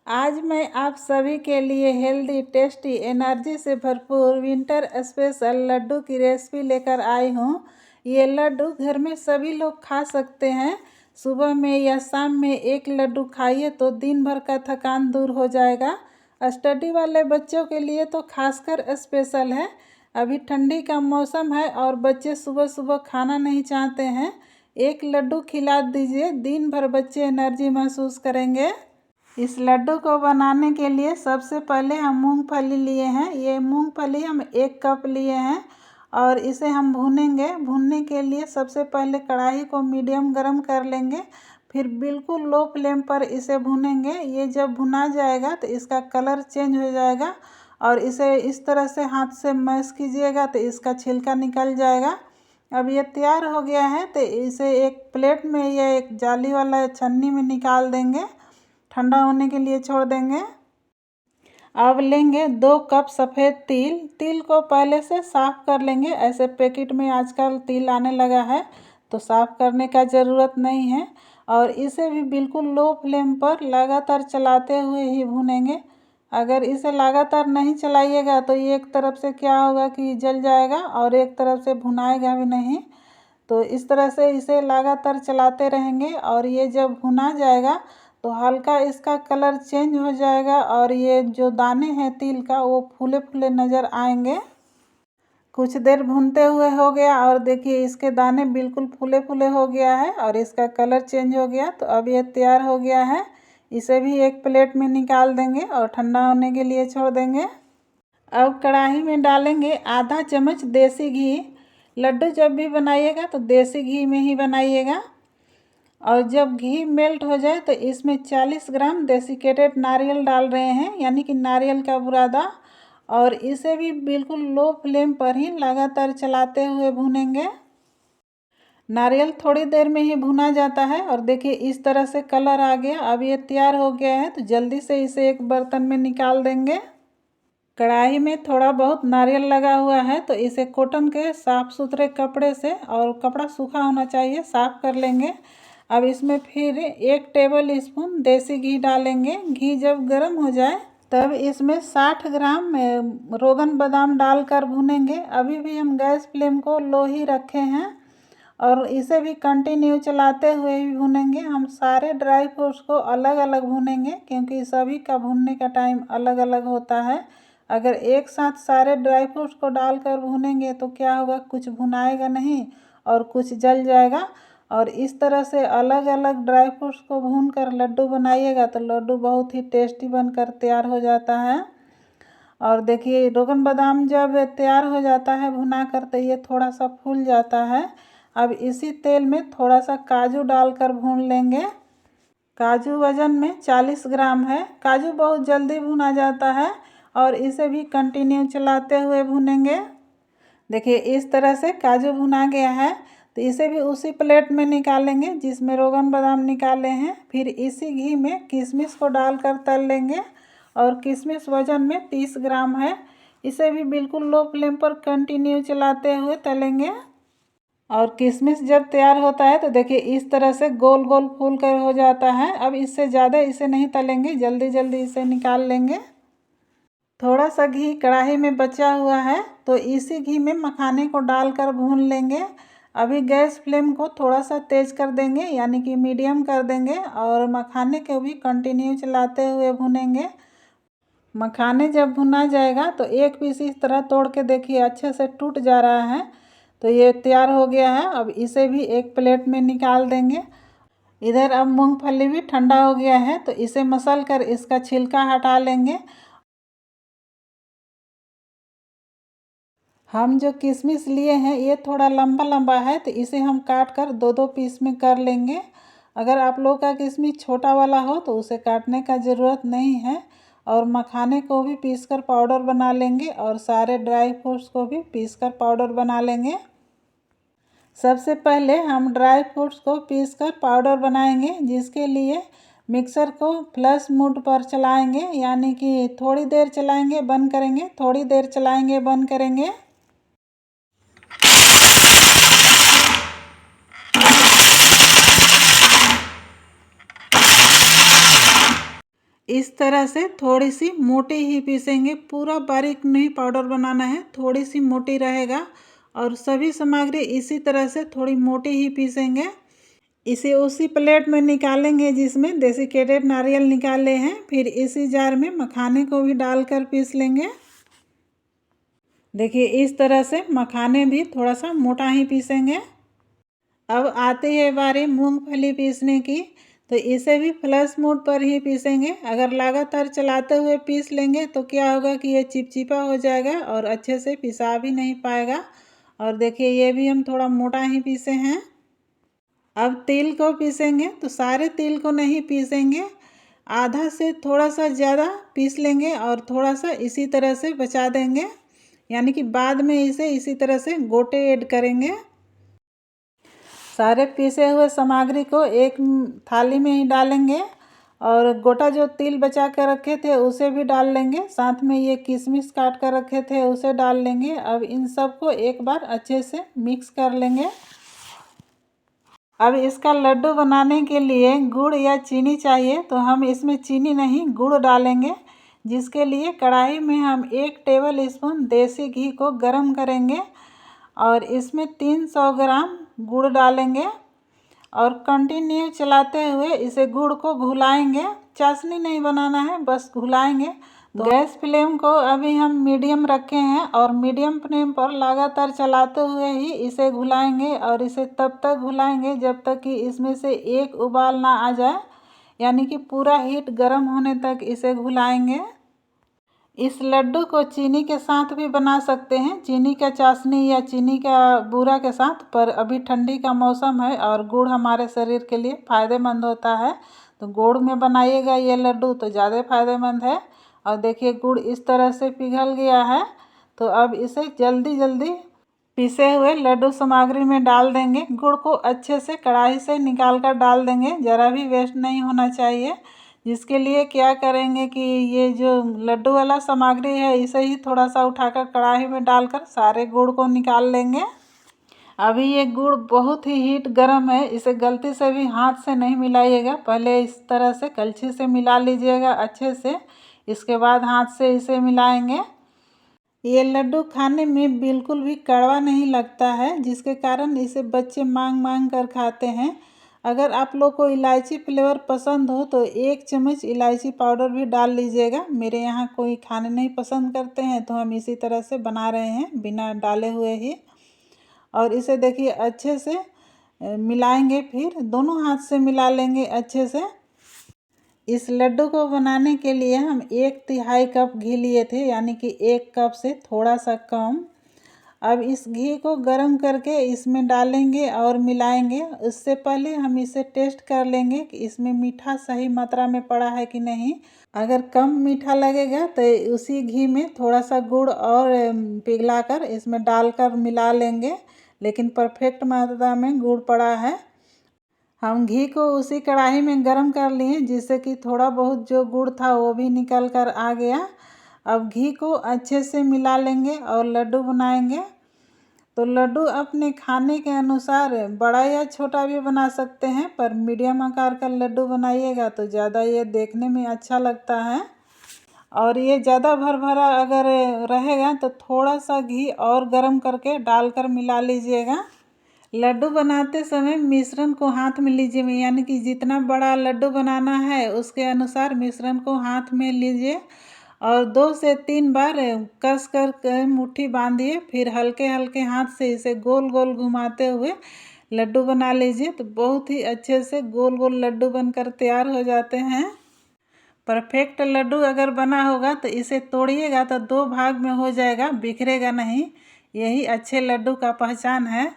आज मैं आप सभी के लिए हेल्दी, टेस्टी, एनर्जी से भरपूर विंटर स्पेशल लड्डू की रेसिपी लेकर आई हूँ। ये लड्डू घर में सभी लोग खा सकते हैं। सुबह में या शाम में एक लड्डू खाइए तो दिन भर का थकान दूर हो जाएगा। स्टडी वाले बच्चों के लिए तो खासकर स्पेशल है। अभी ठंडी का मौसम है और बच्चे सुबह सुबह खाना नहीं चाहते हैं। एक लड्डू खिला दीजिए, दिन भर बच्चे एनर्जी महसूस करेंगे। इस लड्डू को बनाने के लिए सबसे पहले हम मूंगफली लिए हैं। ये मूंगफली हम 1 कप लिए हैं और इसे हम भूनेंगे। भूनने के लिए सबसे पहले कढ़ाई को मीडियम गरम कर लेंगे, फिर बिल्कुल लो फ्लेम पर इसे भूनेंगे। ये जब भुना जाएगा तो इसका कलर चेंज हो जाएगा और इसे इस तरह से हाथ से मैश कीजिएगा तो इसका छिलका निकल जाएगा। अब ये तैयार हो गया है तो इसे एक प्लेट में या एक जाली वाला छन्नी में निकाल देंगे, ठंडा होने के लिए छोड़ देंगे। अब लेंगे 2 कप सफ़ेद तिल। तिल को पहले से साफ़ कर लेंगे। ऐसे पैकेट में आजकल तिल आने लगा है तो साफ़ करने का ज़रूरत नहीं है। और इसे भी बिल्कुल लो फ्लेम पर लगातार चलाते हुए ही भूनेंगे। अगर इसे लगातार नहीं चलाइएगा तो एक तरफ से क्या होगा कि जल जाएगा और एक तरफ से भुनाएगा भी नहीं। तो इस तरह से इसे लगातार चलाते रहेंगे और ये जब भुना जाएगा तो हल्का इसका कलर चेंज हो जाएगा और ये जो दाने हैं तिल का वो फूले फूले नज़र आएंगे। कुछ देर भूनते हुए हो गया और देखिए इसके दाने बिल्कुल फूले फूले हो गया है और इसका कलर चेंज हो गया। तो अब ये तैयार हो गया है। इसे भी एक प्लेट में निकाल देंगे और ठंडा होने के लिए छोड़ देंगे। अब कढ़ाई में डालेंगे आधा चम्मच देसी घी। लड्डू जब भी बनाइएगा तो देसी घी में ही बनाइएगा। और जब घी मेल्ट हो जाए तो इसमें 40 ग्राम डेसिकेटेड नारियल डाल रहे हैं, यानी कि नारियल का बुरादा। और इसे भी बिल्कुल लो फ्लेम पर ही लगातार चलाते हुए भूनेंगे। नारियल थोड़ी देर में ही भुना जाता है और देखिए इस तरह से कलर आ गया। अब ये तैयार हो गया है तो जल्दी से इसे एक बर्तन में निकाल देंगे। कढ़ाई में थोड़ा बहुत नारियल लगा हुआ है तो इसे कॉटन के साफ़ सुथरे कपड़े से, और कपड़ा सूखा होना चाहिए, साफ़ कर लेंगे। अब इसमें फिर 1 टेबल स्पून देसी घी डालेंगे। घी जब गर्म हो जाए तब इसमें 60 ग्राम रोगन बादाम डालकर भूनेंगे। अभी भी हम गैस फ्लेम को लो ही रखे हैं और इसे भी कंटिन्यू चलाते हुए ही भूनेंगे। हम सारे ड्राई फ्रूट्स को अलग अलग भूनेंगे क्योंकि सभी का भूनने का टाइम अलग अलग होता है। अगर एक साथ सारे ड्राई फ्रूट्स को डालकर भूनेंगे तो क्या होगा, कुछ भुनाएगा नहीं और कुछ जल जाएगा। और इस तरह से अलग अलग ड्राई फ्रूट्स को भूनकर लड्डू बनाइएगा तो लड्डू बहुत ही टेस्टी बनकर तैयार हो जाता है। और देखिए रोगन बादाम जब तैयार हो जाता है भुना कर तो ये थोड़ा सा फूल जाता है। अब इसी तेल में थोड़ा सा काजू डालकर भून लेंगे। काजू वज़न में 40 ग्राम है। काजू बहुत जल्दी भुना जाता है और इसे भी कंटिन्यू चलाते हुए भुनेंगे। देखिए इस तरह से काजू भुना गया है तो इसे भी उसी प्लेट में निकालेंगे जिसमें रोगन बादाम निकाले हैं। फिर इसी घी में किशमिश को डालकर तल लेंगे और किशमिश वज़न में 30 ग्राम है। इसे भी बिल्कुल लो फ्लेम पर कंटिन्यू चलाते हुए तलेंगे। और किशमिश जब तैयार होता है तो देखिए इस तरह से गोल गोल फूल कर हो जाता है। अब इससे ज़्यादा इसे नहीं तलेंगे, जल्दी जल्दी इसे निकाल लेंगे। थोड़ा सा घी कढ़ाई में बचा हुआ है तो इसी घी में मखाने को डालकर भून लेंगे। अभी गैस फ्लेम को थोड़ा सा तेज़ कर देंगे, यानी कि मीडियम कर देंगे और मखाने को भी कंटिन्यू चलाते हुए भूनेंगे। मखाने जब भुना जाएगा तो एक पीस इस तरह तोड़ के देखिए अच्छे से टूट जा रहा है। तो ये तैयार हो गया है। अब इसे भी एक प्लेट में निकाल देंगे। इधर अब मूंगफली भी ठंडा हो गया है तो इसे मसल कर इसका छिलका हटा लेंगे। हम जो किशमिश लिए हैं ये थोड़ा लंबा लंबा है तो इसे हम काट कर 2-2 पीस में कर लेंगे। अगर आप लोग का किशमिश छोटा वाला हो तो उसे काटने का ज़रूरत नहीं है। और मखाने को भी पीसकर पाउडर बना लेंगे और सारे ड्राई फ्रूट्स को भी पीसकर पाउडर बना लेंगे। सबसे पहले हम ड्राई फ्रूट्स को पीसकर पाउडर बनाएंगे, जिसके लिए मिक्सर को फ्लश मोड पर चलाएंगे, यानी कि थोड़ी देर चलाएंगे बंद करेंगे, थोड़ी देर चलाएंगे बंद करेंगे। इस तरह से थोड़ी सी मोटी ही पीसेंगे, पूरा बारीक नहीं पाउडर बनाना है, थोड़ी सी मोटी रहेगा। और सभी सामग्री इसी तरह से थोड़ी मोटी ही पीसेंगे। इसे उसी प्लेट में निकालेंगे जिसमें डेसिकेटेड नारियल निकाले हैं। फिर इसी जार में मखाने को भी डालकर पीस लेंगे। देखिए इस तरह से मखाने भी थोड़ा सा मोटा ही पीसेंगे। अब आती है बारी मूंगफली पीसने की, तो इसे भी फ्लैश मोड पर ही पीसेंगे। अगर लगातार चलाते हुए पीस लेंगे तो क्या होगा कि ये चिपचिपा हो जाएगा और अच्छे से पिसा भी नहीं पाएगा। और देखिए ये भी हम थोड़ा मोटा ही पीसे हैं। अब तिल को पीसेंगे, तो सारे तिल को नहीं पीसेंगे, आधा से थोड़ा सा ज़्यादा पीस लेंगे और थोड़ा सा इसी तरह से बचा देंगे, यानी कि बाद में इसे इसी तरह से गोटे ऐड करेंगे। सारे पीसे हुए सामग्री को एक थाली में ही डालेंगे और गोटा जो तिल बचा कर रखे थे उसे भी डाल लेंगे, साथ में ये किशमिश काट कर रखे थे उसे डाल लेंगे। अब इन सबको एक बार अच्छे से मिक्स कर लेंगे। अब इसका लड्डू बनाने के लिए गुड़ या चीनी चाहिए, तो हम इसमें चीनी नहीं गुड़ डालेंगे, जिसके लिए कढ़ाई में हम 1 टेबल स्पून देसी घी को गरम करेंगे और इसमें 300 ग्राम गुड़ डालेंगे और कंटिन्यू चलाते हुए इसे गुड़ को घुलाएंगे। चाशनी नहीं बनाना है, बस घुलाएंगे। तो गैस फ्लेम को अभी हम मीडियम रखे हैं और मीडियम फ्लेम पर लगातार चलाते हुए ही इसे घुलाएंगे और इसे तब तक घुलाएंगे जब तक कि इसमें से एक उबाल ना आ जाए, यानी कि पूरा हीट गर्म होने तक इसे घुलाएंगे। इस लड्डू को चीनी के साथ भी बना सकते हैं, चीनी का चाशनी या चीनी का बूरा के साथ, पर अभी ठंडी का मौसम है और गुड़ हमारे शरीर के लिए फ़ायदेमंद होता है, तो गुड़ में बनाइएगा ये लड्डू तो ज़्यादा फ़ायदेमंद है। और देखिए गुड़ इस तरह से पिघल गया है, तो अब इसे जल्दी जल्दी पीसे हुए लड्डू सामग्री में डाल देंगे। गुड़ को अच्छे से कढ़ाई से निकाल कर डाल देंगे, ज़रा भी वेस्ट नहीं होना चाहिए। जिसके लिए क्या करेंगे कि ये जो लड्डू वाला सामग्री है इसे ही थोड़ा सा उठाकर कढ़ाई में डालकर सारे गुड़ को निकाल लेंगे। अभी ये गुड़ बहुत ही हीट गर्म है, इसे गलती से भी हाथ से नहीं मिलाइएगा, पहले इस तरह से कलछी से मिला लीजिएगा अच्छे से, इसके बाद हाथ से इसे मिलाएंगे। ये लड्डू खाने में बिल्कुल भी कड़वा नहीं लगता है, जिसके कारण इसे बच्चे मांग मांग कर खाते हैं। अगर आप लोग को इलायची फ्लेवर पसंद हो तो 1 चम्मच इलायची पाउडर भी डाल लीजिएगा। मेरे यहाँ कोई खाने नहीं पसंद करते हैं तो हम इसी तरह से बना रहे हैं बिना डाले हुए ही। और इसे देखिए अच्छे से मिलाएंगे, फिर दोनों हाथ से मिला लेंगे अच्छे से। इस लड्डू को बनाने के लिए हम 1/3 कप घी लिए थे, यानी कि 1 कप से थोड़ा सा कम। अब इस घी को गरम करके इसमें डालेंगे और मिलाएंगे। उससे पहले हम इसे टेस्ट कर लेंगे कि इसमें मीठा सही मात्रा में पड़ा है कि नहीं। अगर कम मीठा लगेगा तो उसी घी में थोड़ा सा गुड़ और पिघलाकर इसमें डालकर मिला लेंगे, लेकिन परफेक्ट मात्रा में गुड़ पड़ा है। हम घी को उसी कढ़ाई में गरम कर लिए, जिससे कि थोड़ा बहुत जो गुड़ था वो भी निकल कर आ गया। अब घी को अच्छे से मिला लेंगे और लड्डू बनाएंगे। तो लड्डू अपने खाने के अनुसार बड़ा या छोटा भी बना सकते हैं, पर मीडियम आकार का लड्डू बनाइएगा तो ज़्यादा ये देखने में अच्छा लगता है। और ये ज़्यादा भरभरा अगर रहेगा तो थोड़ा सा घी और गरम करके डालकर मिला लीजिएगा। लड्डू बनाते समय मिश्रण को हाथ में लीजिए, यानी कि जितना बड़ा लड्डू बनाना है उसके अनुसार मिश्रण को हाथ में लीजिए और 2 से 3 बार कस कर मुट्ठी बांधिए, फिर हल्के हल्के हाथ से इसे गोल गोल घुमाते हुए लड्डू बना लीजिए, तो बहुत ही अच्छे से गोल गोल लड्डू बनकर तैयार हो जाते हैं। परफेक्ट लड्डू अगर बना होगा तो इसे तोड़िएगा तो 2 भाग में हो जाएगा, बिखरेगा नहीं। यही अच्छे लड्डू का पहचान है।